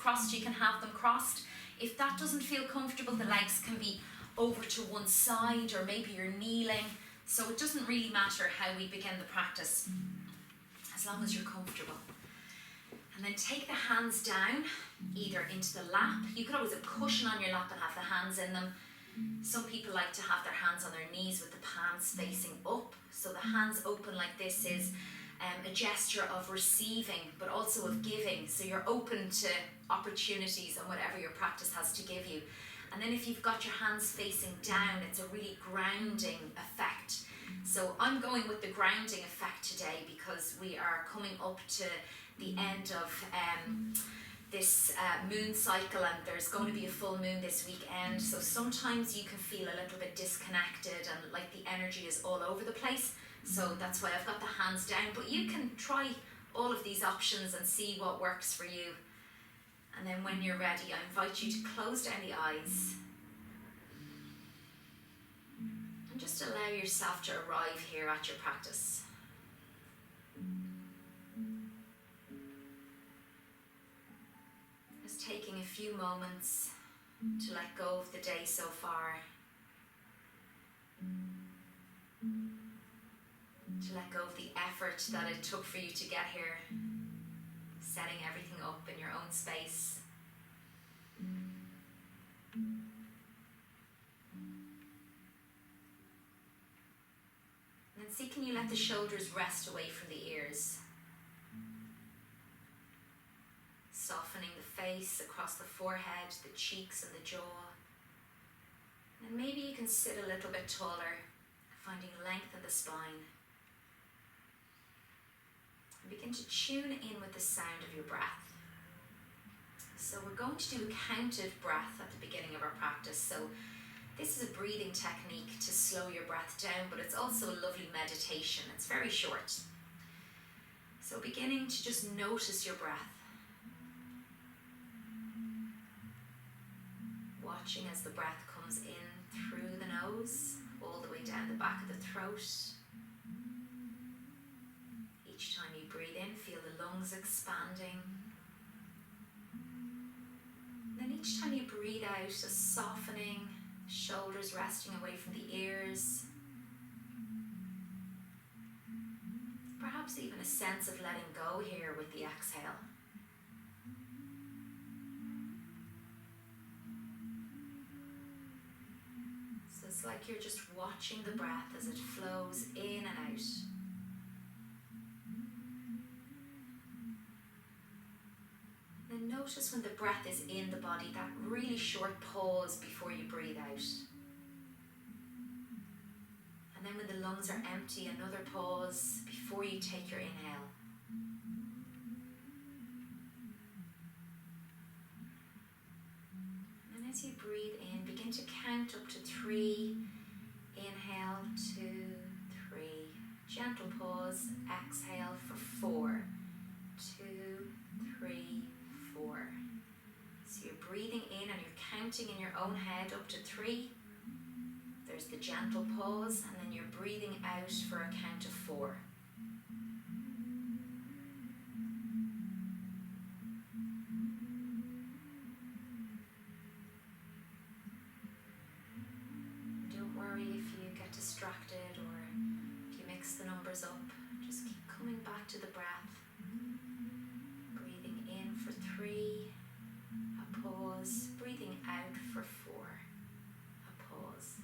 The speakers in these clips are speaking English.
crossed, you can have them crossed. If that doesn't feel comfortable, the legs can be over to one side, or maybe you're kneeling. So it doesn't really matter how we begin the practice, as long as you're comfortable. And then take the hands down, either into the lap. You could always have a cushion on your lap and have the hands in them. Some people like to have their hands on their knees with the palms facing up. So the hands open like this is a gesture of receiving, but also of giving. So you're open to opportunities and whatever your practice has to give you. And then if you've got your hands facing down, it's a really grounding effect. So I'm going with the grounding effect today because we are coming up to the end of this moon cycle, and there's going to be a full moon this weekend. So sometimes you can feel a little bit disconnected and like the energy is all over the place. So that's why I've got the hands down. But you can try all of these options and see what works for you. And then when you're ready, I invite you to close down the eyes. And just allow yourself to arrive here at your practice. Just taking a few moments to let go of the day so far. To let go of the effort that it took for you to get here. Setting everything up in your own space. And then see, can you let the shoulders rest away from the ears? Softening the face across the forehead, the cheeks and the jaw. And maybe you can sit a little bit taller, finding length in the spine. Begin to tune in with the sound of your breath. So we're going to do a counted breath at the beginning of our practice. So this is a breathing technique to slow your breath down, but it's also a lovely meditation. It's very short. So beginning to just notice your breath. Watching as the breath comes in through the nose, all the way down the back of the throat. Each time you breathe in, feel the lungs expanding. Then each time you breathe out, a softening, shoulders resting away from the ears. Perhaps even a sense of letting go here with the exhale. So it's like you're just watching the breath as it flows in and out. Then notice when the breath is in the body, that really short pause before you breathe out. And then when the lungs are empty, another pause before you take your inhale. And as you breathe in, begin to count up to 3. Inhale, 2, 3. Gentle pause. Exhale for 4, 2, 3, 4. So you're breathing in and you're counting in your own head up to 3. There's the gentle pause, and then you're breathing out for a count of 4. Don't worry if you get distracted or if you mix the numbers up. Just keep coming back to the breath. Breathing in for 3, a pause. Breathing out for 4, a pause.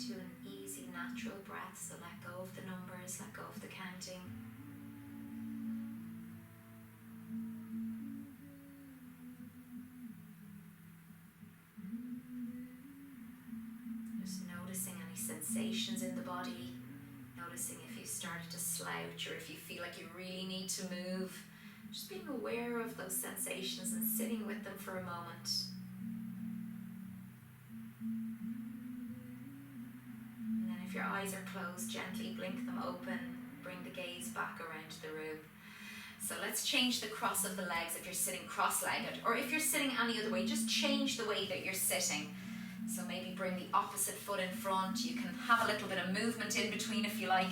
to an easy, natural breath, so let go of the numbers, let go of the counting. Just noticing any sensations in the body, noticing if you started to slouch or if you feel like you really need to move. Just being aware of those sensations and sitting with them for a moment. And then if your eyes are closed, gently blink them open, bring the gaze back around the room. So let's change the cross of the legs if you're sitting cross-legged, or if you're sitting any other way, just change the way that you're sitting. So maybe bring the opposite foot in front. You can have a little bit of movement in between if you like,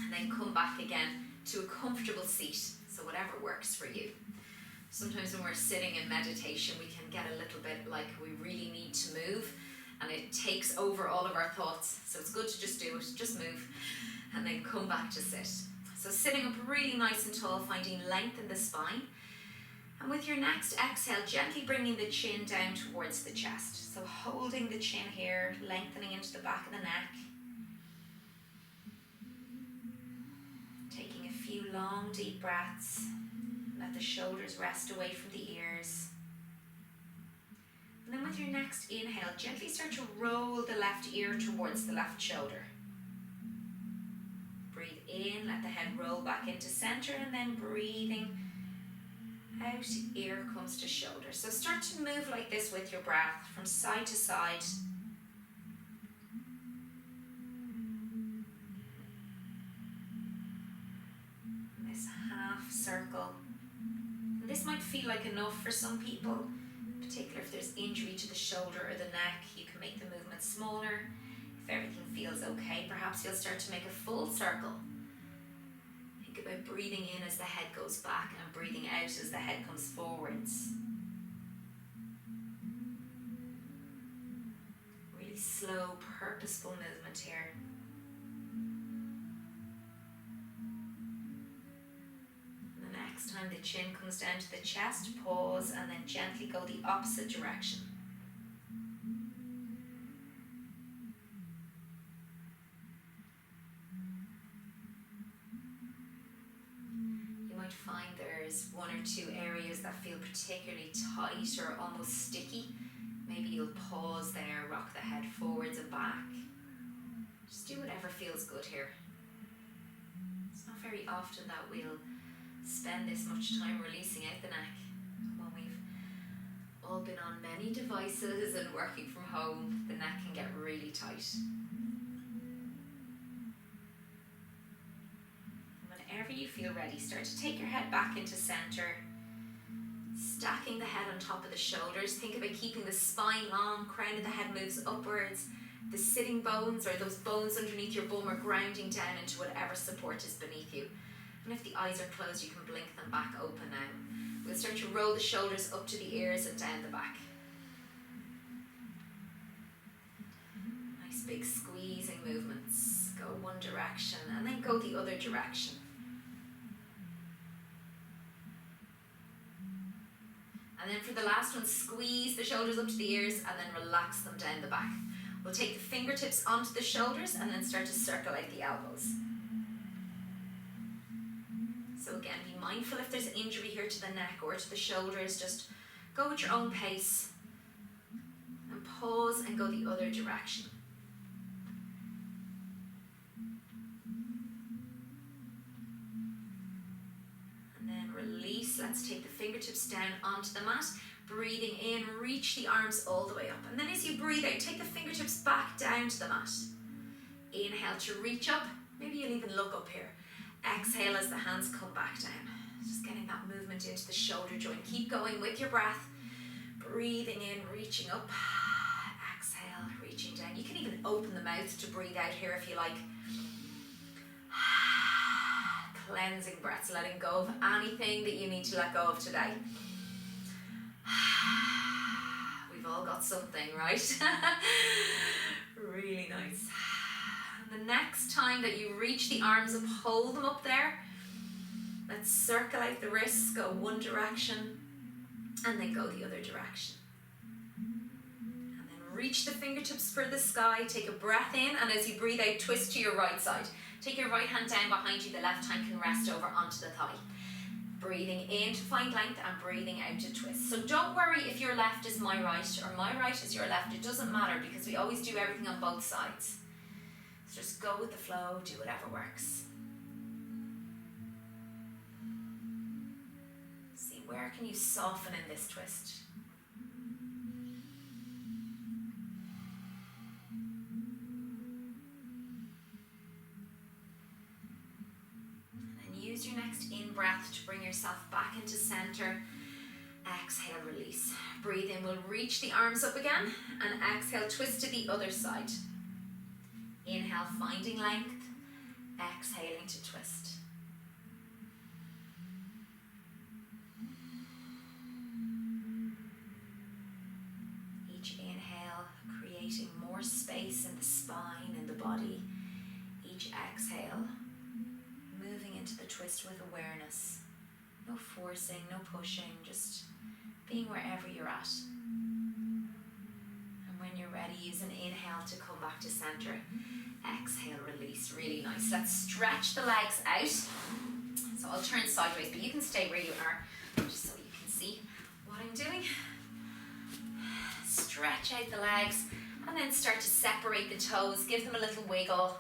and then come back again to a comfortable seat. So whatever works for you. Sometimes when we're sitting in meditation, we can get a little bit like we really need to move, and it takes over all of our thoughts. So it's good to just do it, just move, and then come back to sit. So sitting up really nice and tall, finding length in the spine. And with your next exhale, gently bringing the chin down towards the chest. So holding the chin here, lengthening into the back of the neck. Taking a few long, deep breaths. Let the shoulders rest away from the ears. And then with your next inhale, gently start to roll the left ear towards the left shoulder. Breathe in, let the head roll back into center, and then breathing out, ear comes to shoulder. So start to move like this with your breath from side to side. This half circle. And this might feel like enough for some people, in particular if there's injury to the shoulder or the neck. You can make the movement smaller. If everything feels okay, perhaps you'll start to make a full circle. Think about breathing in as the head goes back and breathing out as the head comes forwards. Really slow, purposeful movement here. And the next time the chin comes down to the chest, pause and then gently go the opposite direction. Find there's one or two areas that feel particularly tight or almost sticky. Maybe you'll pause there, rock the head forwards and back. Just do whatever feels good here. It's not very often that we'll spend this much time releasing out the neck when we've all been on many devices and working from home. The neck can get really tight. Whenever you feel ready, start to take your head back into center, stacking the head on top of the shoulders. Think about keeping the spine long, crown of the head moves upwards. The sitting bones, or those bones underneath your bum, are grounding down into whatever support is beneath you. And if the eyes are closed, you can blink them back open now. We'll start to roll the shoulders up to the ears and down the back. Nice big squeezing movements. Go one direction and then go the other direction. And then for the last one, squeeze the shoulders up to the ears and then relax them down the back. We'll take the fingertips onto the shoulders and then start to circle out the elbows. So again, be mindful if there's injury here to the neck or to the shoulders. Just go at your own pace and pause and go the other direction. Release. Let's take the fingertips down onto the mat. Breathing in, reach the arms all the way up. And then as you breathe out, take the fingertips back down to the mat. Inhale to reach up. Maybe you'll even look up here. Exhale as the hands come back down. Just getting that movement into the shoulder joint. Keep going with your breath. Breathing in, reaching up. Exhale, reaching down. You can even open the mouth to breathe out here if you like. Cleansing breaths, letting go of anything that you need to let go of today. We've all got something, right? Really nice. And the next time that you reach the arms up, hold them up there. Let's circle out the wrists, go one direction, and then go the other direction. And then reach the fingertips for the sky, take a breath in, and as you breathe out, twist to your right side. Take your right hand down behind you, the left hand can rest over onto the thigh. Breathing in to find length and breathing out to twist. So don't worry if your left is my right or my right is your left, it doesn't matter because we always do everything on both sides. So just go with the flow, do whatever works. See, where can you soften in this twist? Use your next in-breath to bring yourself back into center. Exhale, release. Breathe in, we'll reach the arms up again, and exhale, twist to the other side. Inhale, finding length. Exhaling to twist. Each inhale, creating more space in the spine and the body. Each exhale, moving into the twist with awareness. No forcing, no pushing, just being wherever you're at. And when you're ready, use an inhale to come back to center. Exhale, release, really nice. Let's stretch the legs out. So I'll turn sideways, but you can stay where you are, just so you can see what I'm doing. Stretch out the legs, and then start to separate the toes, give them a little wiggle.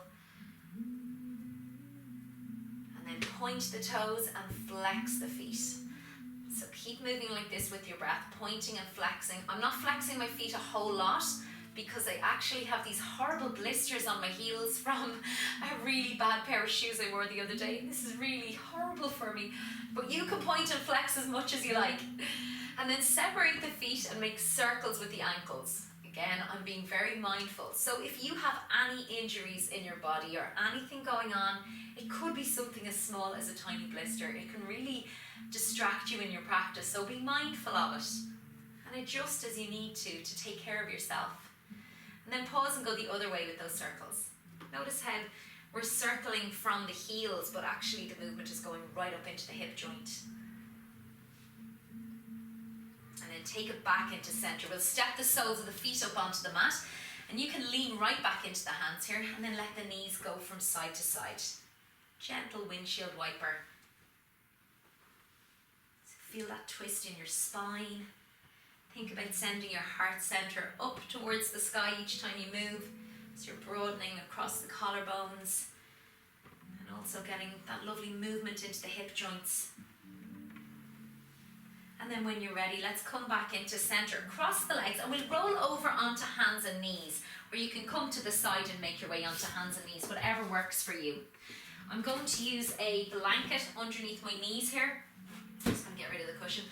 Point the toes and flex the feet. So keep moving like this with your breath, pointing and flexing. I'm not flexing my feet a whole lot because I actually have these horrible blisters on my heels from a really bad pair of shoes I wore the other day. This is really horrible for me. But you can point and flex as much as you like. And then separate the feet and make circles with the ankles. Again, I'm being very mindful. So if you have any injuries in your body or anything going on, it could be something as small as a tiny blister. It can really distract you in your practice, so be mindful of it. And adjust as you need to take care of yourself. And then pause and go the other way with those circles. Notice how we're circling from the heels, but actually the movement is going right up into the hip joint. And then take it back into center. We'll step the soles of the feet up onto the mat, and you can lean right back into the hands here, and then let the knees go from side to side. Gentle windshield wiper. So feel that twist in your spine. Think about sending your heart center up towards the sky each time you move. So you're broadening across the collarbones, and also getting that lovely movement into the hip joints. And then when you're ready, let's come back into center. Cross the legs, and we'll roll over onto hands and knees, or you can come to the side and make your way onto hands and knees, whatever works for you. I'm going to use a blanket underneath my knees here. I'm just going to get rid of the cushion.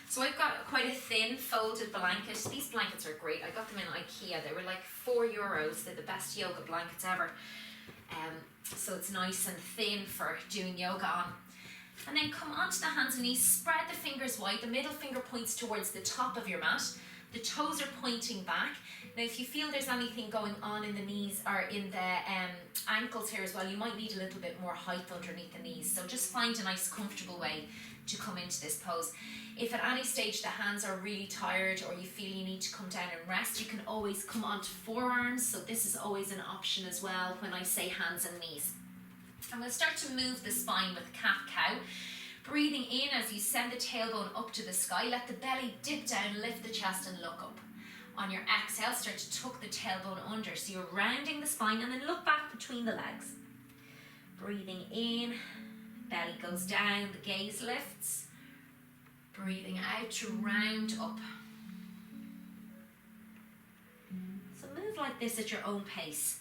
So I've got quite a thin folded blanket. These blankets are great. I got them in IKEA. They were like €4. They're the best yoga blankets ever. So it's nice and thin for doing yoga on. And then come onto the hands and knees, spread the fingers wide. The middle finger points towards the top of your mat. The toes are pointing back. Now if you feel there's anything going on in the knees or in the ankles here as well, you might need a little bit more height underneath the knees. So just find a nice comfortable way to come into this pose. If at any stage the hands are really tired or you feel you need to come down and rest, you can always come onto forearms. So this is always an option as well when I say hands and knees. And we'll start to move the spine with cat-cow. Breathing in as you send the tailbone up to the sky. Let the belly dip down, lift the chest and look up. On your exhale, start to tuck the tailbone under. So you're rounding the spine and then look back between the legs. Breathing in, belly goes down, the gaze lifts. Breathing out to round up. So move like this at your own pace.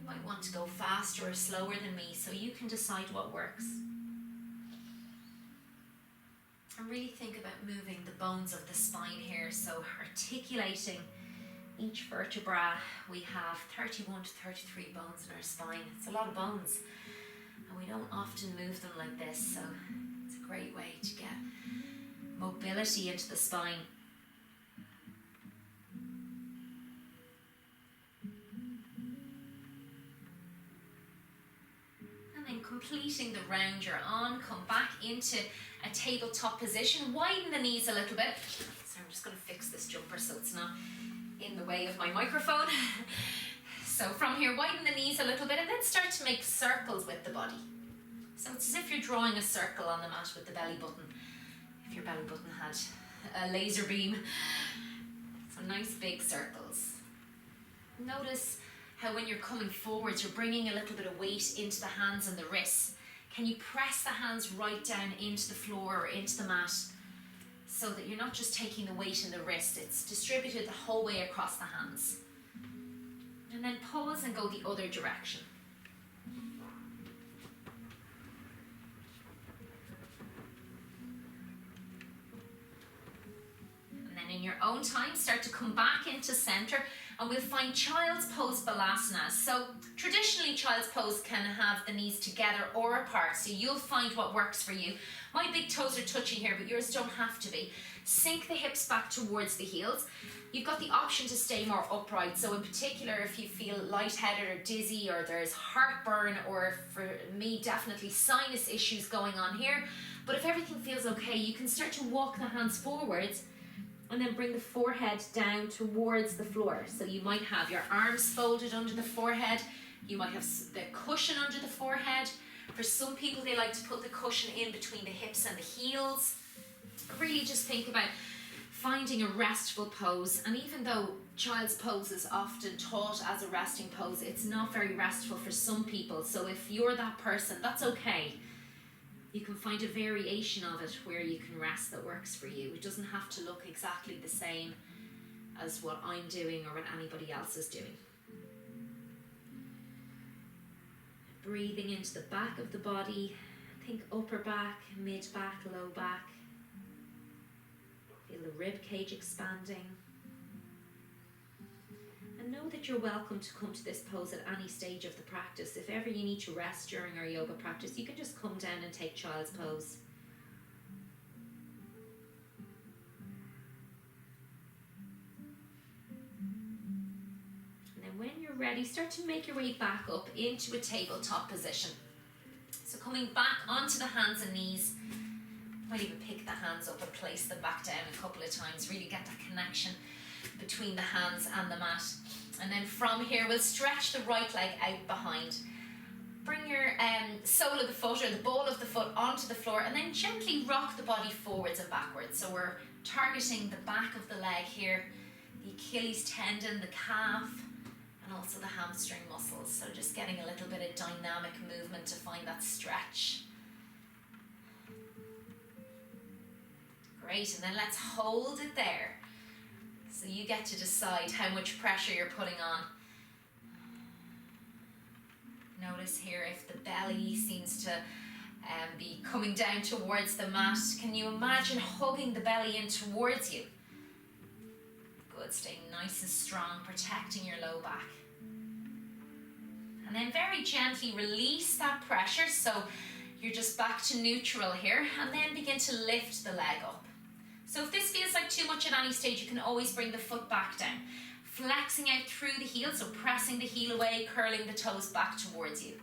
You might want to go faster or slower than me, so you can decide what works. And really think about moving the bones of the spine here, so articulating each vertebra. We have 31 to 33 bones in our spine. It's a lot of bones, and we don't often move them like this, so it's a great way to get mobility into the spine. And then completing the round you're on, come back into a tabletop position. Widen the knees a little bit. So I'm just going to fix this jumper so it's not in the way of my microphone. So from here, widen the knees a little bit and then start to make circles with the body. So it's as if you're drawing a circle on the mat with the belly button, if your belly button had a laser beam. So nice big circles. Notice how when you're coming forwards, you're bringing a little bit of weight into the hands and the wrists. Can you press the hands right down into the floor or into the mat so that you're not just taking the weight in the wrist, it's distributed the whole way across the hands. And then pause and go the other direction. And then in your own time, start to come back into center and we'll find Child's Pose Balasana. So traditionally Child's Pose can have the knees together or apart, so you'll find what works for you. My big toes are touching here, but yours don't have to be. Sink the hips back towards the heels. You've got the option to stay more upright, so in particular if you feel lightheaded or dizzy or there's heartburn, or for me definitely sinus issues going on here, but if everything feels okay, you can start to walk the hands forwards and then bring the forehead down towards the floor. So you might have your arms folded under the forehead, you might have the cushion under the forehead. For some people, they like to put the cushion in between the hips and the heels. Really just think about finding a restful pose. And even though Child's Pose is often taught as a resting pose, it's not very restful for some people. So if you're that person, that's okay. You can find a variation of it where you can rest that works for you. It doesn't have to look exactly the same as what I'm doing or what anybody else is doing. Breathing into the back of the body. Think upper back, mid back, low back. Feel the rib cage expanding. And know that you're welcome to come to this pose at any stage of the practice. If ever you need to rest during our yoga practice, you can just come down and take Child's Pose. And then when you're ready, start to make your way back up into a tabletop position. So coming back onto the hands and knees. Might even pick the hands up and place them back down a couple of times. Really get that connection between the hands and the mat. And then from here, we'll stretch the right leg out behind. Bring your sole of the foot or the ball of the foot onto the floor and then gently rock the body forwards and backwards. So we're targeting the back of the leg here, the Achilles tendon, the calf, and also the hamstring muscles. So just getting a little bit of dynamic movement to find that stretch. Great, and then let's hold it there. So you get to decide how much pressure you're putting on. Notice here if the belly seems to be coming down towards the mat. Can you imagine hugging the belly in towards you? Good, staying nice and strong, protecting your low back. And then very gently release that pressure, so you're just back to neutral here, and then begin to lift the leg up. So if this feels like too much at any stage, you can always bring the foot back down. Flexing out through the heel, so pressing the heel away, curling the toes back towards you.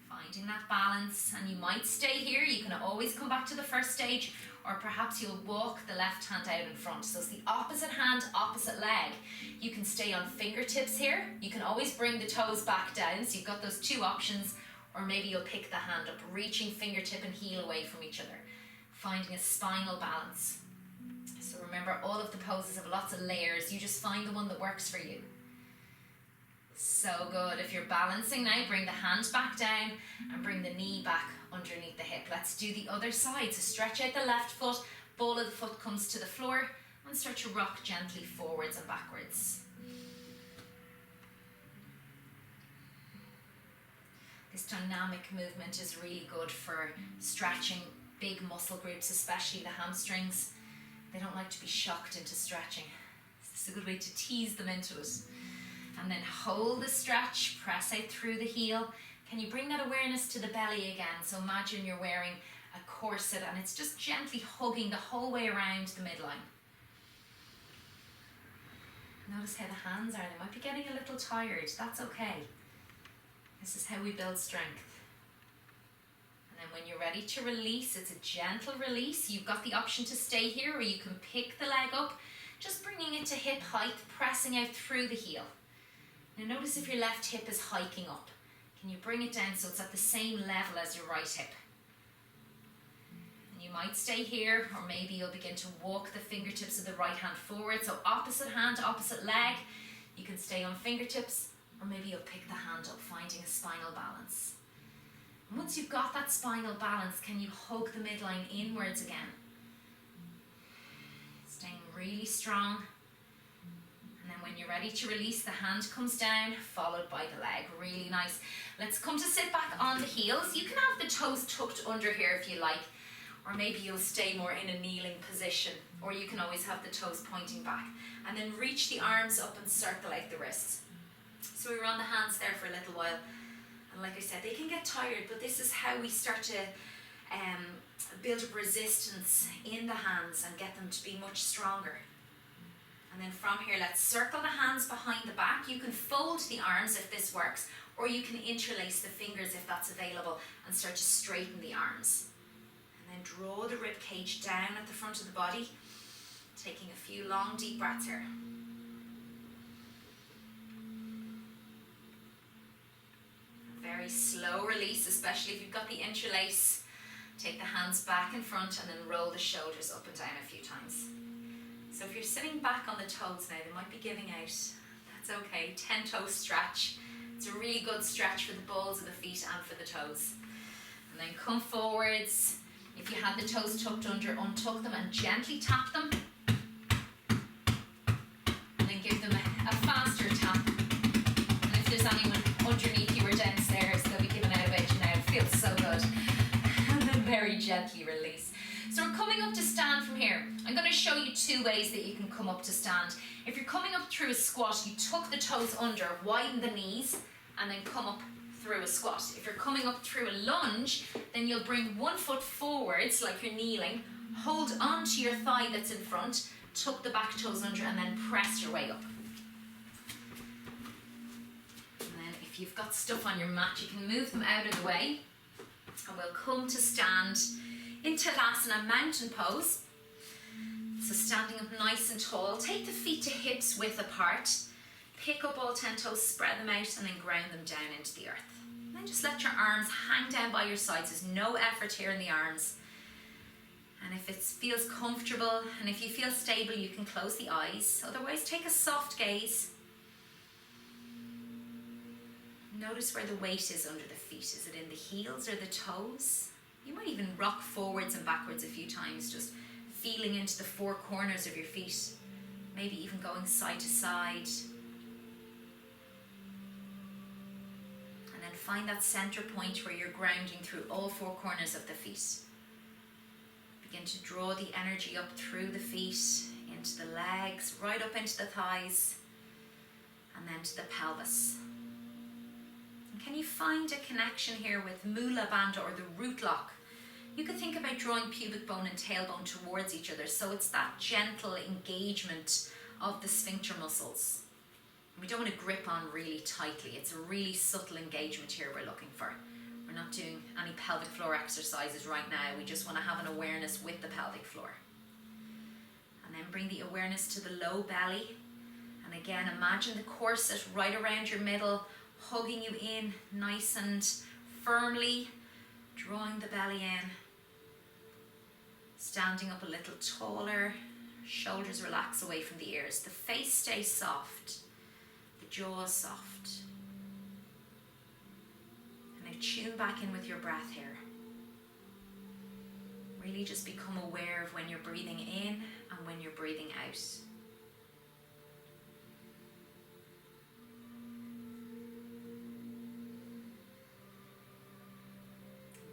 Finding that balance, and you might stay here. You can always come back to the first stage, or perhaps you'll walk the left hand out in front. So it's the opposite hand, opposite leg. You can stay on fingertips here. You can always bring the toes back down, so you've got those two options, or maybe you'll pick the hand up, reaching fingertip and heel away from each other. Finding a spinal balance. So remember, all of the poses have lots of layers. You just find the one that works for you. So good. If you're balancing now, bring the hand back down and bring the knee back underneath the hip. Let's do the other side. So stretch out the left foot, ball of the foot comes to the floor, and start to rock gently forwards and backwards. This dynamic movement is really good for stretching big muscle groups, especially the hamstrings. They don't like to be shocked into stretching. It's a good way to tease them into it. And then hold the stretch, press out through the heel. Can you bring that awareness to the belly again? So imagine you're wearing a corset and it's just gently hugging the whole way around the midline. Notice how the hands are. They might be getting a little tired. That's okay. This is how we build strength. And then when you're ready to release, it's a gentle release. You've got the option to stay here, or you can pick the leg up, just bringing it to hip height, pressing out through the heel. Now notice if your left hip is hiking up. Can you bring it down so it's at the same level as your right hip? And you might stay here, or maybe you'll begin to walk the fingertips of the right hand forward. So opposite hand, opposite leg. You can stay on fingertips, or maybe you'll pick the hand up, finding a spinal balance. And once you've got that spinal balance, can you hug the midline inwards again? Staying really strong. And then when you're ready to release, the hand comes down, followed by the leg. Really nice. Let's come to sit back on the heels. You can have the toes tucked under here if you like, or maybe you'll stay more in a kneeling position, or you can always have the toes pointing back. And then reach the arms up and circle out the wrists. So we were on the hands there for a little while. And like I said, they can get tired, but this is how we start to build up resistance in the hands and get them to be much stronger. And then from here, let's circle the hands behind the back. You can fold the arms if this works, or you can interlace the fingers if that's available and start to straighten the arms. And then draw the rib cage down at the front of the body, taking a few long deep breaths here. Very slow release, especially if you've got the interlace. Take the hands back in front and then roll the shoulders up and down a few times. So if you're sitting back on the toes now, they might be giving out. That's okay. 10-toe stretch. It's a really good stretch for the balls of the feet and for the toes. And then come forwards. If you had the toes tucked under, untuck them and gently tap them. And then give them a faster tap. And if there's anyone underneath you or downstairs, they'll be giving out about you now. It feels so good. And then very gently release. So we're coming up to stand from here. I'm going to show you two ways that you can come up to stand. If you're coming up through a squat, you tuck the toes under, widen the knees, and then come up through a squat. If you're coming up through a lunge, then you'll bring one foot forwards like you're kneeling, hold onto your thigh that's in front, tuck the back toes under, and then press your way up. And then if you've got stuff on your mat, you can move them out of the way, and we'll come to stand in Tadasana, mountain pose. So standing up nice and tall, take the feet to hips width apart, pick up all 10 toes, spread them out, and then ground them down into the earth. And then just let your arms hang down by your sides. There's no effort here in the arms. And if it feels comfortable, and if you feel stable, you can close the eyes. Otherwise, take a soft gaze. Notice where the weight is under the feet. Is it in the heels or the toes? You might even rock forwards and backwards a few times, just feeling into the four corners of your feet. Maybe even going side to side. And then find that center point where you're grounding through all four corners of the feet. Begin to draw the energy up through the feet, into the legs, right up into the thighs, and then to the pelvis. Can you find a connection here with Mula Bandha or the root lock? You could think about drawing pubic bone and tailbone towards each other, so it's that gentle engagement of the sphincter muscles. We don't want to grip on really tightly. It's a really subtle engagement here we're looking for. We're not doing any pelvic floor exercises right now. We just want to have an awareness with the pelvic floor. And then bring the awareness to the low belly. And again, imagine the corset right around your middle, hugging you in nice and firmly, drawing the belly in, standing up a little taller, shoulders relax away from the ears, the face stays soft, the jaw soft. And now tune back in with your breath here. Really just become aware of when you're breathing in and when you're breathing out.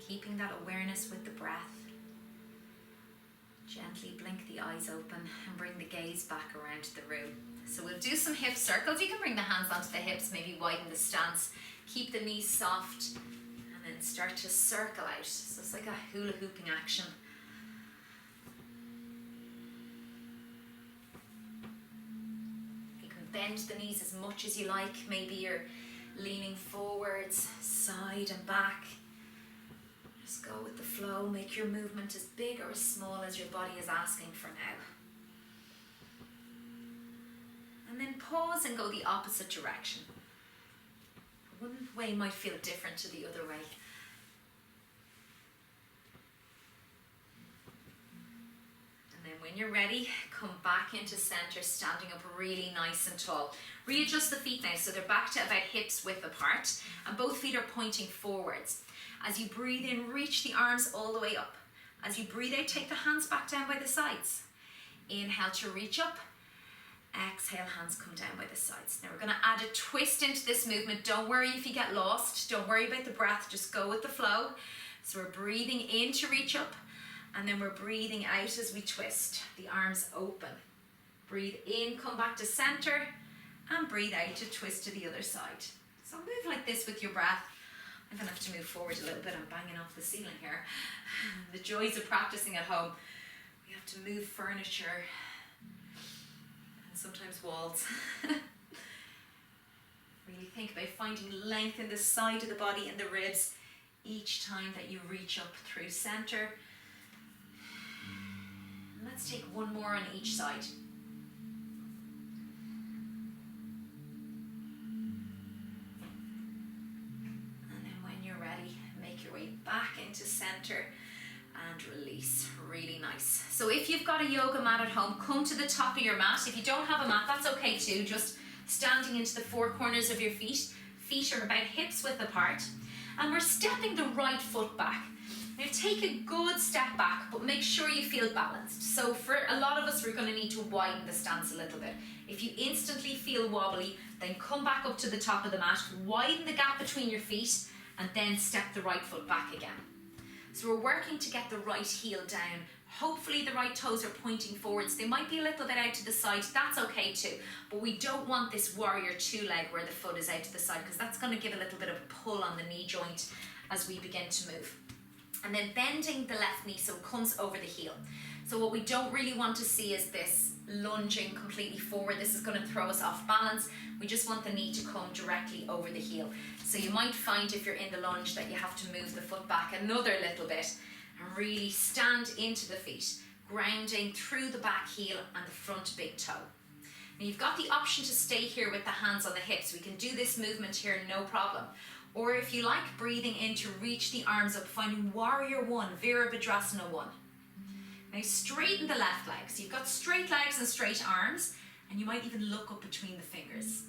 Keeping that awareness with the breath. Gently blink the eyes open and bring the gaze back around the room. So we'll do some hip circles. You can bring the hands onto the hips, maybe widen the stance. Keep the knees soft and then start to circle out. So it's like a hula hooping action. You can bend the knees as much as you like. Maybe you're leaning forwards, side and back. Just go with the flow, make your movement as big or as small as your body is asking for now. And then pause and go the opposite direction. One way might feel different to the other way. And then when you're ready, come back into center, standing up really nice and tall. Readjust the feet now so they're back to about hips width apart, and both feet are pointing forwards. As you breathe in, reach the arms all the way up. As you breathe out, take the hands back down by the sides. Inhale to reach up. Exhale, hands come down by the sides. Now we're going to add a twist into this movement. Don't worry if you get lost. Don't worry about the breath. Just go with the flow. So we're breathing in to reach up, and then we're breathing out as we twist. The arms open. Breathe in, come back to center, and breathe out to twist to the other side. So move like this with your breath. I'm going to have to move forward a little bit. I'm banging off the ceiling here. The joys of practicing at home. We have to move furniture and sometimes walls. Really think about finding length in the side of the body and the ribs each time that you reach up through center. And let's take one more on each side. Back into center and release. Really nice. So if you've got a yoga mat at home, come to the top of your mat. If you don't have a mat, that's okay too. Just standing into the four corners of your feet. Feet are about hips width apart. And we're stepping the right foot back. Now take a good step back, but make sure you feel balanced. So for a lot of us, we're going to need to widen the stance a little bit. If you instantly feel wobbly, then come back up to the top of the mat, widen the gap between your feet, and then step the right foot back again. So we're working to get the right heel down. Hopefully the right toes are pointing forwards. They might be a little bit out to the side, that's okay too. But we don't want this warrior two leg where the foot is out to the side, because that's going to give a little bit of a pull on the knee joint as we begin to move. And then bending the left knee so it comes over the heel. So what we don't really want to see is this lunging completely forward. This is going to throw us off balance. We just want the knee to come directly over the heel. So you might find if you're in the lunge that you have to move the foot back another little bit and really stand into the feet, grounding through the back heel and the front big toe. Now you've got the option to stay here with the hands on the hips. We can do this movement here, no problem. Or if you like, breathing in to reach the arms up, finding Warrior One, Virabhadrasana 1. Now straighten the left leg. So you've got straight legs and straight arms, and you might even look up between the fingers.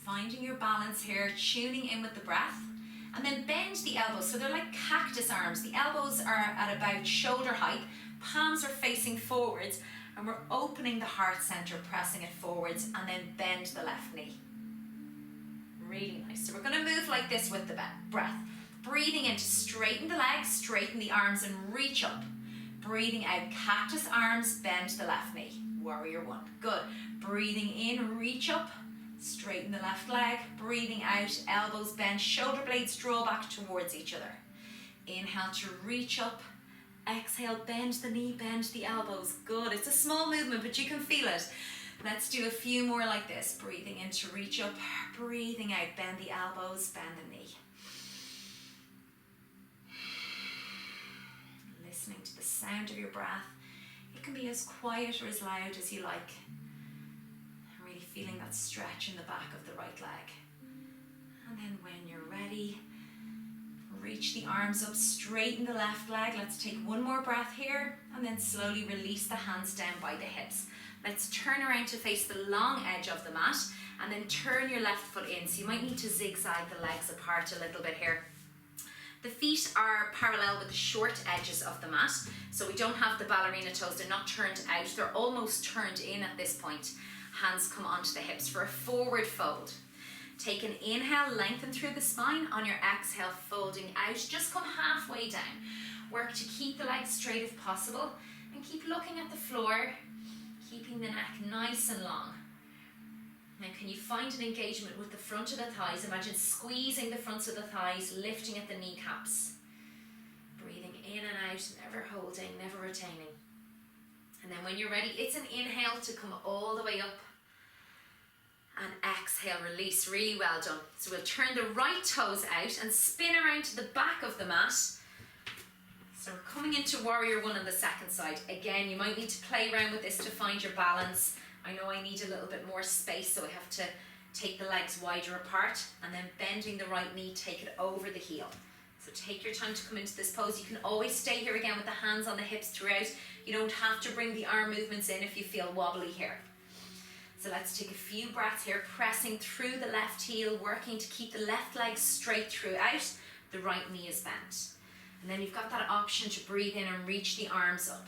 Finding your balance here, tuning in with the breath, and then bend the elbows. So they're like cactus arms. The elbows are at about shoulder height, palms are facing forwards, and we're opening the heart center, pressing it forwards, and then bend the left knee. Really nice. So we're going to move like this with the breath. Breathing in to straighten the legs, straighten the arms, and reach up. Breathing out, cactus arms, bend the left knee. Warrior One. Good. Breathing in, reach up, straighten the left leg. Breathing out, elbows bend, shoulder blades draw back towards each other. Inhale to reach up. Exhale, bend the knee, bend the elbows. Good. It's a small movement, but you can feel it. Let's do a few more like this. Breathing in to reach up. Breathing out, bend the elbows, bend the knee. Listening to the sound of your breath. It can be as quiet or as loud as you like. Really feeling that stretch in the back of the right leg. And then when you're ready, reach the arms up, straighten the left leg. Let's take one more breath here, and then slowly release the hands down by the hips. Let's turn around to face the long edge of the mat, and then turn your left foot in. So you might need to zigzag the legs apart a little bit here. The feet are parallel with the short edges of the mat, so we don't have the ballerina toes. They're not turned out, they're almost turned in at this point. Hands come onto the hips for a forward fold. Take an inhale, lengthen through the spine. On your exhale, folding out, just come halfway down. Work to keep the legs straight if possible, and keep looking at the floor, keeping the neck nice and long. Now can you find an engagement with the front of the thighs? Imagine squeezing the fronts of the thighs, lifting at the kneecaps. Breathing in and out, never holding, never retaining. And then when you're ready, it's an inhale to come all the way up. And exhale, release, really well done. So we'll turn the right toes out and spin around to the back of the mat. So we're coming into warrior one on the second side. Again, you might need to play around with this to find your balance. I know I need a little bit more space, so I have to take the legs wider apart, and then bending the right knee, take it over the heel. So take your time to come into this pose. You can always stay here again with the hands on the hips throughout. You don't have to bring the arm movements in if you feel wobbly here. So let's take a few breaths here, pressing through the left heel, working to keep the left leg straight throughout. The right knee is bent. And then you've got that option to breathe in and reach the arms up.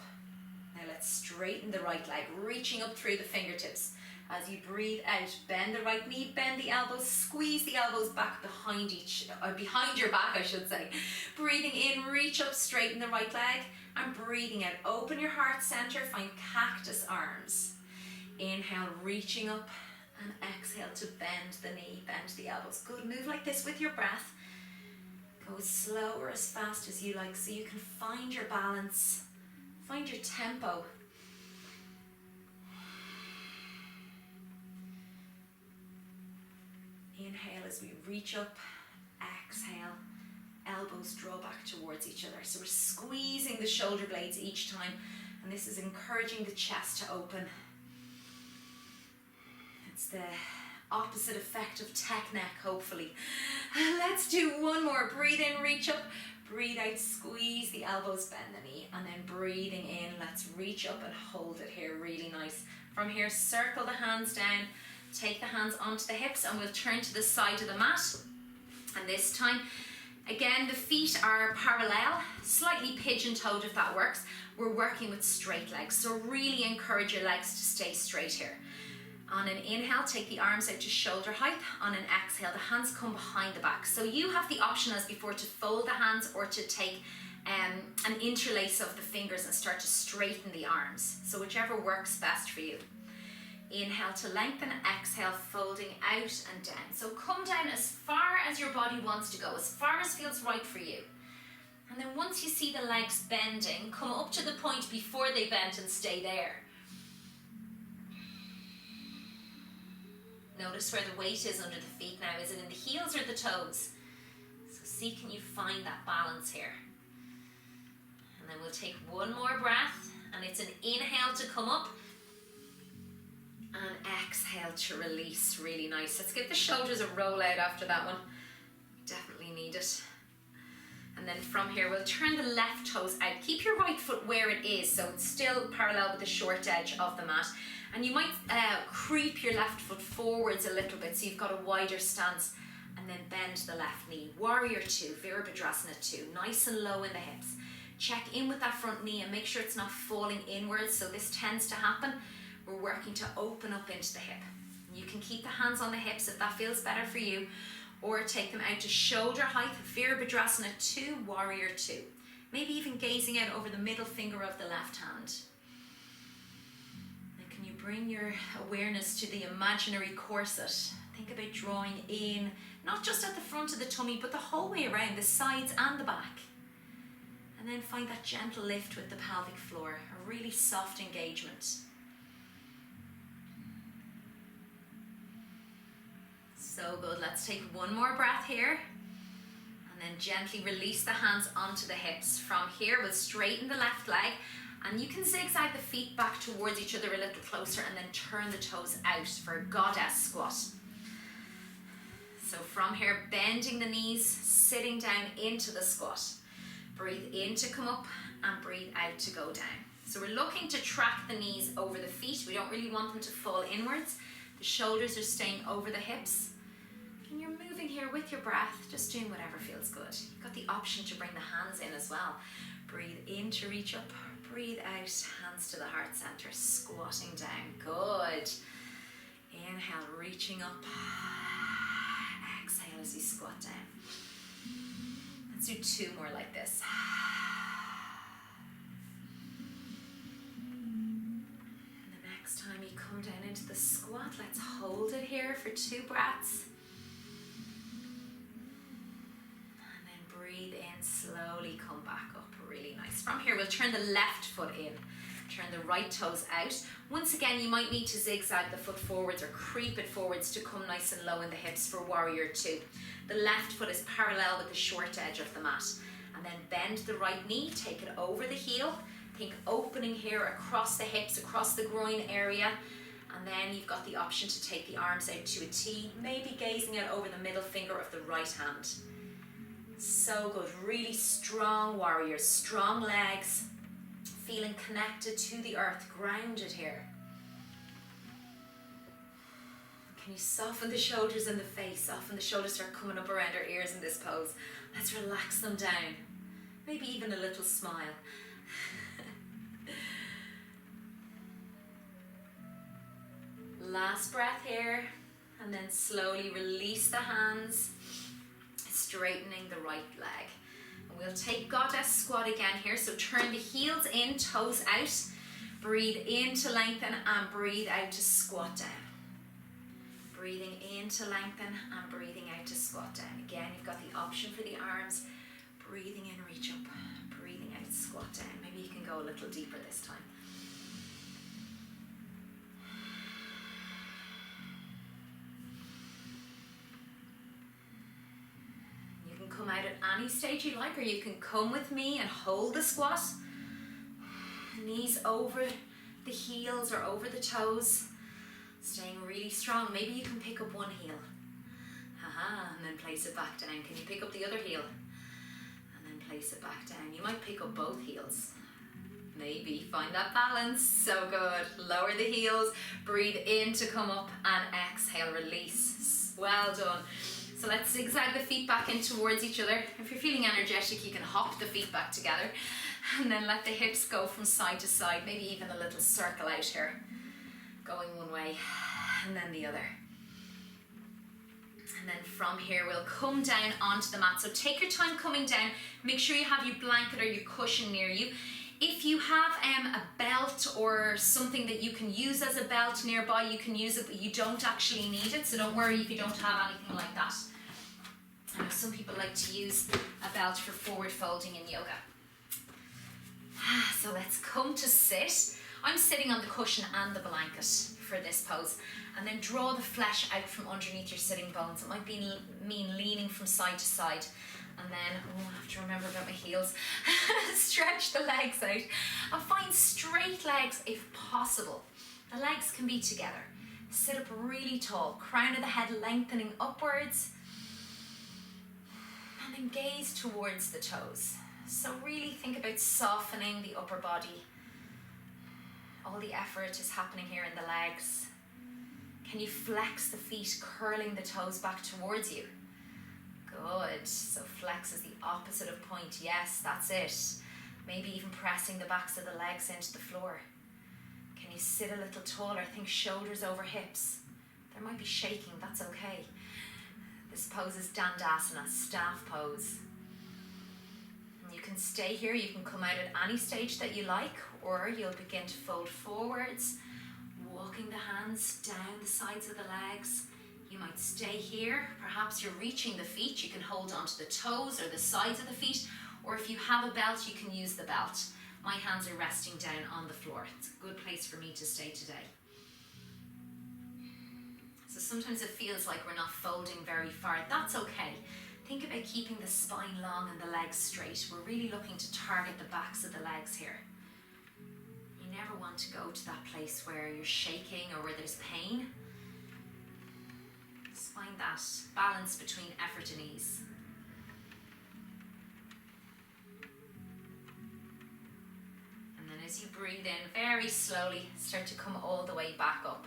Now let's straighten the right leg, reaching up through the fingertips. As you breathe out, bend the right knee, bend the elbows, squeeze the elbows back behind your back, I should say. Breathing in, reach up, straighten the right leg, and breathing out, open your heart center, find cactus arms. Inhale, reaching up, and exhale to bend the knee, bend the elbows. Good, move like this with your breath. Go as slow or as fast as you like so you can find your balance, find your tempo. Inhale as we reach up, exhale, elbows draw back towards each other. So we're squeezing the shoulder blades each time, and this is encouraging the chest to open. It's the opposite effect of tech neck, hopefully. Let's do one more. Breathe in, reach up, breathe out, squeeze the elbows, bend the knee, and then breathing in, let's reach up and hold it here, really nice. From here, circle the hands down, take the hands onto the hips, and we'll turn to the side of the mat. And this time, again, the feet are parallel, slightly pigeon-toed if that works. We're working with straight legs, so really encourage your legs to stay straight here. On an inhale, take the arms out to shoulder height. On an exhale, the hands come behind the back. So you have the option as before to fold the hands or to take an interlace of the fingers and start to straighten the arms. So whichever works best for you. Inhale to lengthen, exhale, folding out and down. So come down as far as your body wants to go, as far as feels right for you. And then once you see the legs bending, come up to the point before they bend and stay there. Notice where the weight is under the feet now. Is it in the heels or the toes? So see, can you find that balance here? And then we'll take one more breath, and it's an inhale to come up, and exhale to release, really nice. Let's give the shoulders a roll out after that one. Definitely need it. And then from here, we'll turn the left toes out. Keep your right foot where it is, so it's still parallel with the short edge of the mat. And you might creep your left foot forwards a little bit so you've got a wider stance, and then bend the left knee. Warrior two, Virabhadrasana 2, nice and low in the hips. Check in with that front knee and make sure it's not falling inwards, so this tends to happen. We're working to open up into the hip. You can keep the hands on the hips if that feels better for you, or take them out to shoulder height, Virabhadrasana 2, Warrior 2. Maybe even gazing out over the middle finger of the left hand. Can you bring your awareness to the imaginary corset? Think about drawing in, not just at the front of the tummy, but the whole way around, the sides and the back. And then find that gentle lift with the pelvic floor, a really soft engagement. So good, let's take one more breath here. And then gently release the hands onto the hips. From here, we'll straighten the left leg. And you can zigzag the feet back towards each other a little closer, and then turn the toes out for a goddess squat. So from here, bending the knees, sitting down into the squat. Breathe in to come up and breathe out to go down. So we're looking to track the knees over the feet. We don't really want them to fall inwards. The shoulders are staying over the hips. And you're moving here with your breath, just doing whatever feels good. You've got the option to bring the hands in as well. Breathe in to reach up. Breathe out, hands to the heart center, squatting down. Good. Inhale, reaching up. Exhale as you squat down. Let's do two more like this. And the next time you come down into the squat, let's hold it here for 2 breaths. And then breathe in, slowly come back up. Really nice. From here, we'll turn the left foot in. Turn the right toes out. Once again, you might need to zigzag the foot forwards or creep it forwards to come nice and low in the hips for warrior two. The left foot is parallel with the short edge of the mat. And then bend the right knee, take it over the heel. Think opening here across the hips, across the groin area. And then you've got the option to take the arms out to a T, maybe gazing out over the middle finger of the right hand. So good, really strong warriors, strong legs, feeling connected to the earth, grounded here. Can you soften the shoulders and the face? Often the shoulders start coming up around our ears in this pose. Let's relax them down. Maybe even a little smile. Last breath here, and then slowly release the hands, straightening the right leg. And we'll take goddess squat again here, so turn the heels in, toes out, breathe in to lengthen and breathe out to squat down. Breathing in to lengthen and breathing out to squat down. Again, you've got the option for the arms, breathing in, reach up, breathing out, squat down. Maybe you can go a little deeper this time. Come out at any stage you like, or you can come with me and hold the squat. Knees over the heels or over the toes, staying really strong. Maybe you can pick up one heel, and then place it back down. Can you pick up the other heel? And then place it back down. You might pick up both heels. Maybe find that balance. So good. Lower the heels, breathe in to come up, and exhale, release. Well done. So let's zigzag the feet back in towards each other. If you're feeling energetic, you can hop the feet back together and then let the hips go from side to side, maybe even a little circle out here, going one way and then the other. And then from here, we'll come down onto the mat. So take your time coming down. Make sure you have your blanket or your cushion near you. If you have a belt or something that you can use as a belt nearby, you can use it, but you don't actually need it. So don't worry if you don't have anything like that. I know some people like to use a belt for forward folding in yoga. So let's come to sit. I'm sitting on the cushion and the blanket for this pose. And then draw the flesh out from underneath your sitting bones. It might mean leaning from side to side. And then, I have to remember about my heels. Stretch the legs out and find straight legs if possible. The legs can be together. Sit up really tall, crown of the head lengthening upwards. And then gaze towards the toes. So really think about softening the upper body. All the effort is happening here in the legs. Can you flex the feet, curling the toes back towards you? Good. So flex is the opposite of point. Yes, that's it. Maybe even pressing the backs of the legs into the floor. Can you sit a little taller? Think shoulders over hips. There might be shaking, that's okay. This pose is Dandasana, staff pose. And you can stay here, you can come out at any stage that you like, or you'll begin to fold forwards, walking the hands down the sides of the legs. You might stay here, perhaps you're reaching the feet, you can hold onto the toes or the sides of the feet, or if you have a belt, you can use the belt. My hands are resting down on the floor. It's a good place for me to stay today. So sometimes it feels like we're not folding very far. That's okay. Think about keeping the spine long and the legs straight. We're really looking to target the backs of the legs here. You never want to go to that place where you're shaking or where there's pain. Just find that balance between effort and ease. And then as you breathe in, very slowly, start to come all the way back up.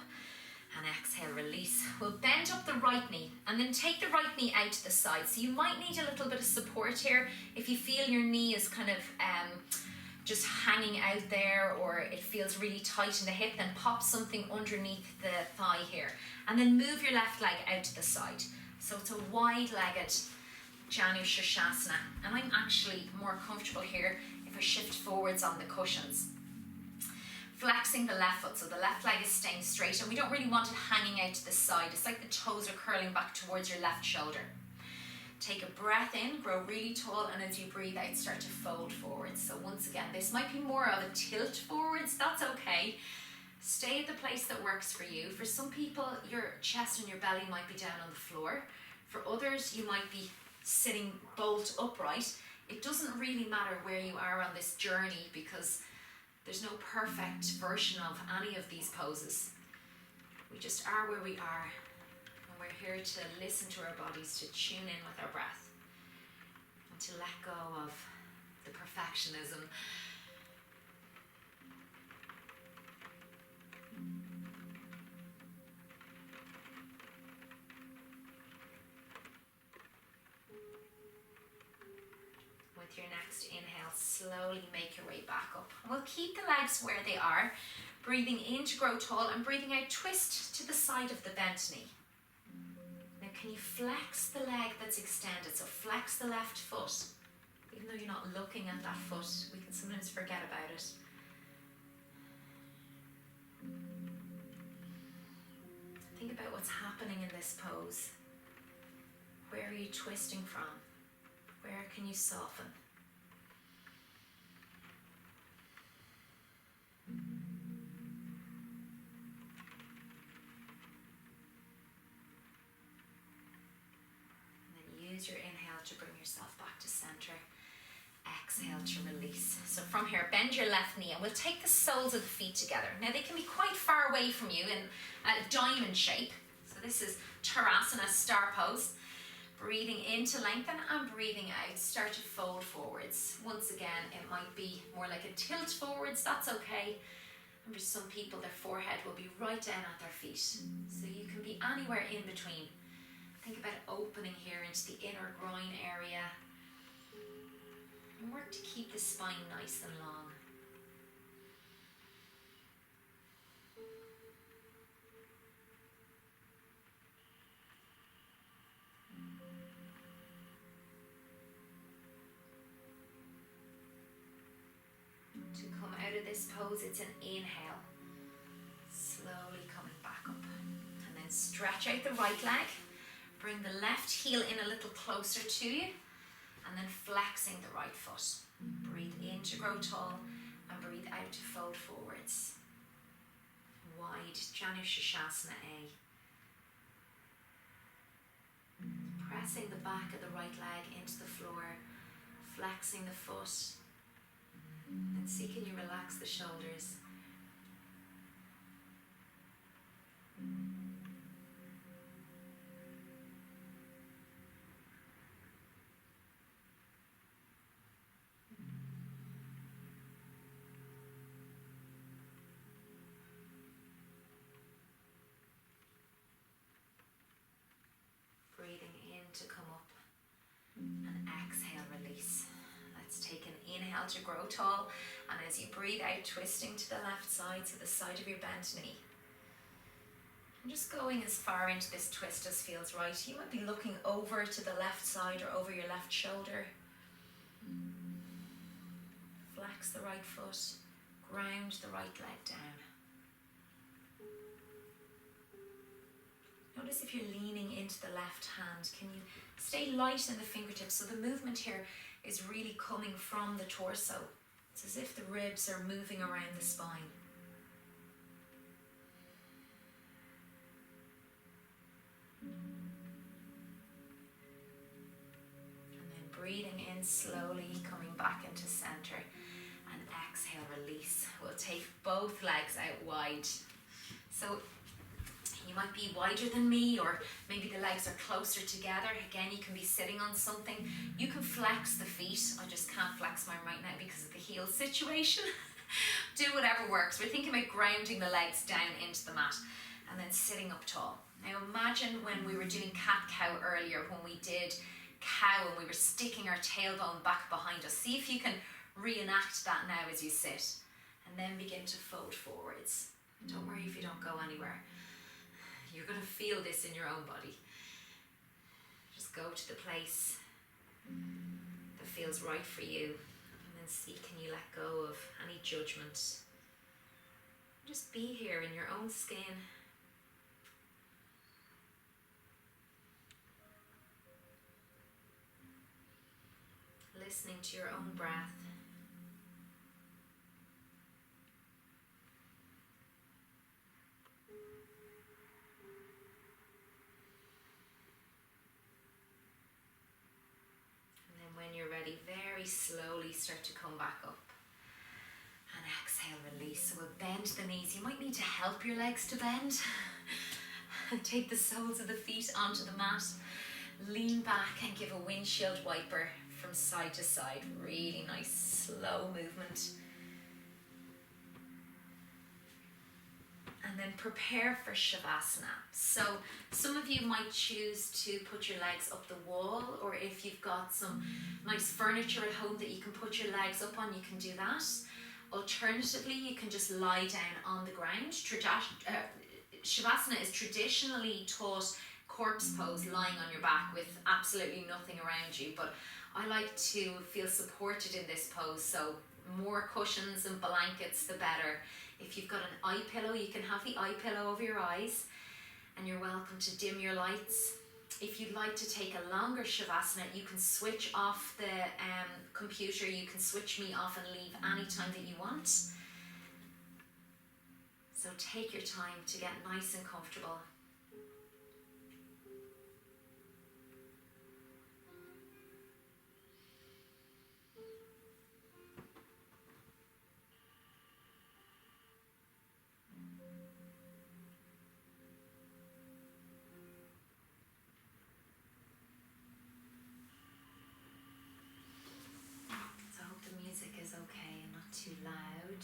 And exhale, release. We'll bend up the right knee and then take the right knee out to the side. So you might need a little bit of support here. If you feel your knee is kind of just hanging out there, or it feels really tight in the hip, then pop something underneath the thigh here. And then move your left leg out to the side. So it's a wide-legged Janu Shirshasana. And I'm actually more comfortable here if I shift forwards on the cushions. Flexing the left foot, so the left leg is staying straight, and we don't really want it hanging out to the side. It's like the toes are curling back towards your left shoulder. Take a breath in, grow really tall, and as you breathe out, start to fold forwards. So once again, this might be more of a tilt forwards, that's okay. Stay at the place that works for you. For some people, your chest and your belly might be down on the floor. For others, you might be sitting bolt upright. It doesn't really matter where you are on this journey because there's no perfect version of any of these poses. We just are where we are. We're here to listen to our bodies, to tune in with our breath, and to let go of the perfectionism. With your next inhale, slowly make your way back up. We'll keep the legs where they are, breathing in to grow tall and breathing out, twist to the side of the bent knee. Can you flex the leg that's extended? So flex the left foot. Even though you're not looking at that foot, we can sometimes forget about it. Think about what's happening in this pose. Where are you twisting from? Where can you soften? Use your inhale to bring yourself back to center. Exhale to release. So from here, bend your left knee and we'll take the soles of the feet together. Now they can be quite far away from you in a diamond shape. So this is Tadasana, star pose. Breathing in to lengthen and breathing out, start to fold forwards. Once again, it might be more like a tilt forwards, that's okay. And for some people, their forehead will be right down at their feet. So you can be anywhere in between. Think about opening here into the inner groin area. And work to keep the spine nice and long. To come out of this pose, it's an inhale. Slowly coming back up. And then stretch out the right leg. Bring the left heel in a little closer to you, and then flexing the right foot. Breathe in to grow tall, and breathe out to fold forwards. Wide, Janu Shasana A. Pressing the back of the right leg into the floor, flexing the foot, and see can you relax the shoulders. Breathing in to come up and exhale, release. Let's take an inhale to grow tall, and as you breathe out, twisting to the left side, so the side of your bent knee. And just going as far into this twist as feels right. You might be looking over to the left side or over your left shoulder. Flex the right foot, ground the right leg down. Notice if you're leaning into the left hand, can you stay light in the fingertips? So the movement here is really coming from the torso. It's as if the ribs are moving around the spine. And then breathing in slowly, coming back into center, and exhale, release. We'll take both legs out wide. So you might be wider than me, or maybe the legs are closer together. Again, you can be sitting on something. You can flex the feet. I just can't flex mine right now because of the heel situation. Do whatever works. We're thinking about grounding the legs down into the mat and then sitting up tall. Now imagine when we were doing cat-cow earlier, when we did cow and we were sticking our tailbone back behind us. See if you can reenact that now as you sit, and then begin to fold forwards. Don't worry if you don't go anywhere. You're going to feel this in your own body. Just go to the place that feels right for you, and then see, can you let go of any judgment? Just be here in your own skin. listening to your own breath. And then when you're ready, very slowly start to come back up. And exhale, release. So we'll bend the knees. You might need to help your legs to bend. And take the soles of the feet onto the mat. Lean back and give a windshield wiper from side to side. Really nice, slow movement. And then prepare for Shavasana. So some of you might choose to put your legs up the wall, or if you've got some nice furniture at home that you can put your legs up on, you can do that. Alternatively, you can just lie down on the ground. Shavasana is traditionally taught corpse pose, lying on your back with absolutely nothing around you, but I like to feel supported in this pose, so more cushions and blankets the better. If you've got an eye pillow, you can have the eye pillow over your eyes, and you're welcome to dim your lights. If you'd like to take a longer Shavasana, you can switch off the computer, you can switch me off and leave anytime that you want. So take your time to get nice and comfortable. So I hope the music is okay and not too loud.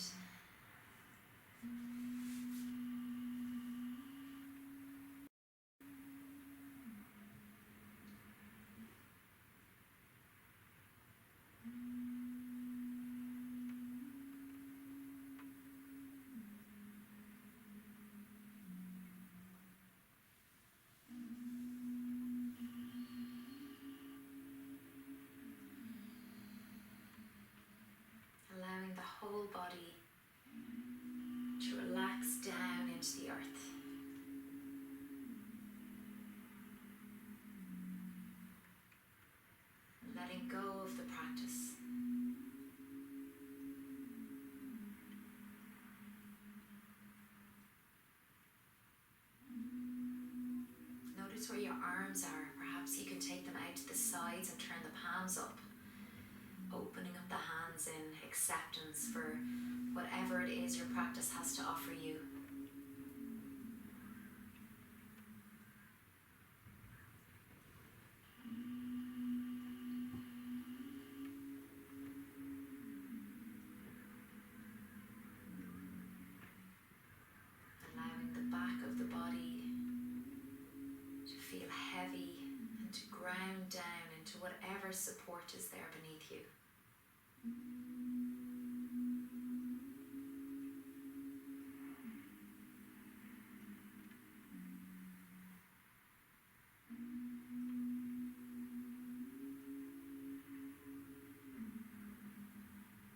Allowing the whole body to relax down into the earth. Letting go of the practice. Notice where your arms are. Perhaps you can take them out to the sides and turn the palms up. Opening up the hands in acceptance for whatever it is your practice has to offer you. Allowing the back of the body to feel heavy and to ground down into whatever support is there beneath you.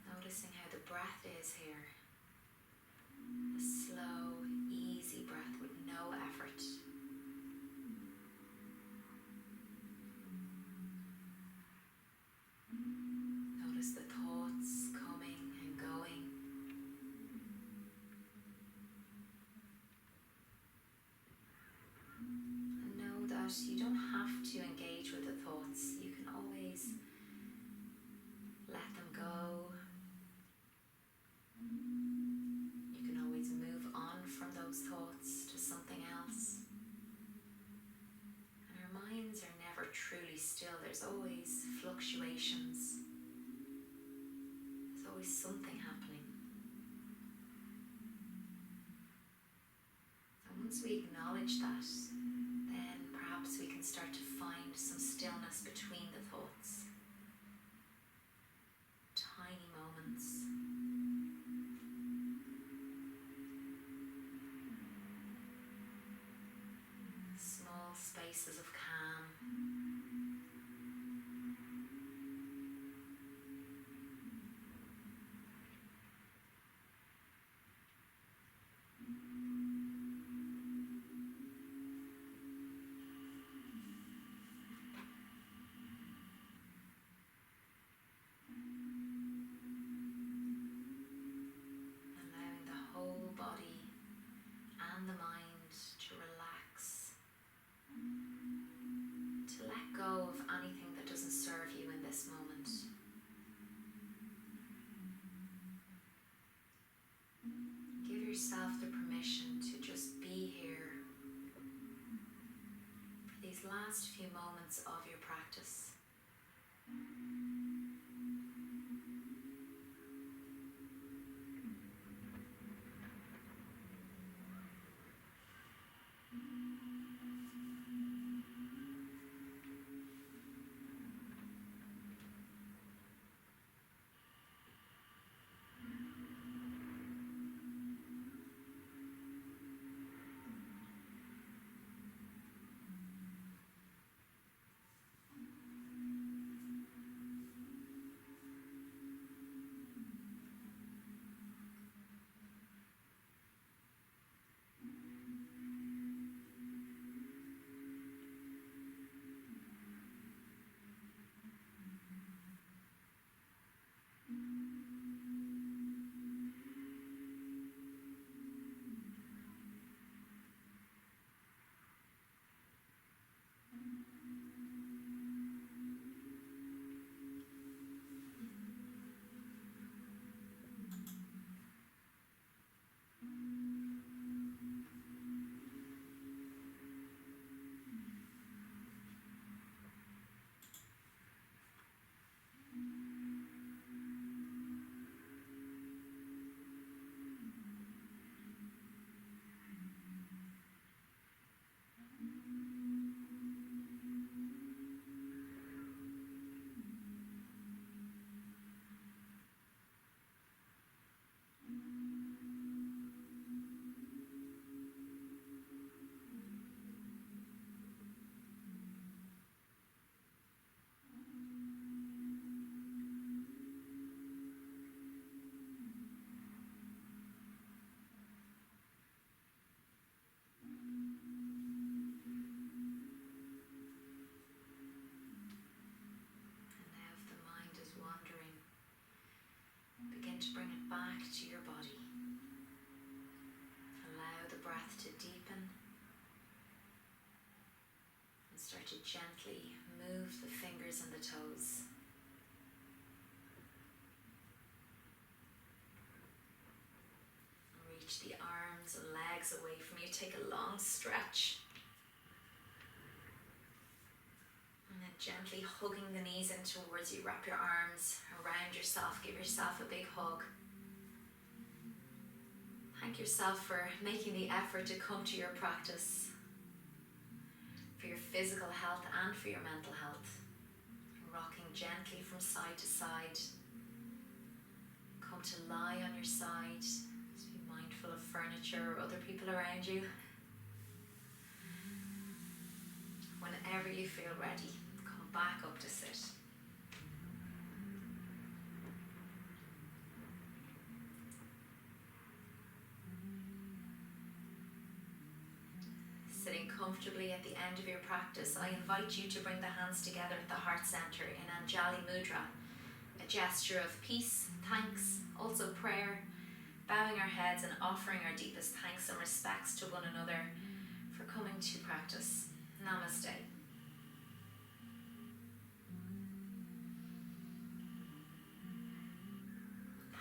Noticing how the breath is here. A slow, easy breath with no effort. Notice the thoughts coming and going. And know that you don't have to engage with the thoughts. You can always let them go. You can always move on from those thoughts to something else. And our minds are never truly still. There's always fluctuations. There's always something happening. And once we acknowledge that, then perhaps we can start to find some stillness between the thoughts. Tiny moments. Small spaces of calm. last few moments of your practice. Wandering, begin to bring it back to your body. Allow the breath to deepen and start to gently move the fingers and the toes. Reach the arms and legs away from you. Take a long stretch. And then gently hugging the knees in towards you, wrap your arms around yourself, give yourself a big hug. Thank yourself for making the effort to come to your practice, for your physical health and for your mental health. Rocking gently from side to side. Come to lie on your side. Just be mindful of furniture or other people around you. Whenever you feel ready, come back up to sit. Sitting comfortably at the end of your practice, I invite you to bring the hands together at the heart center in Anjali Mudra, a gesture of peace, thanks, also prayer, bowing our heads and offering our deepest thanks and respects to one another for coming to practice. Namaste.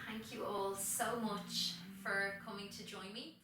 Thank you all so much for coming to join me.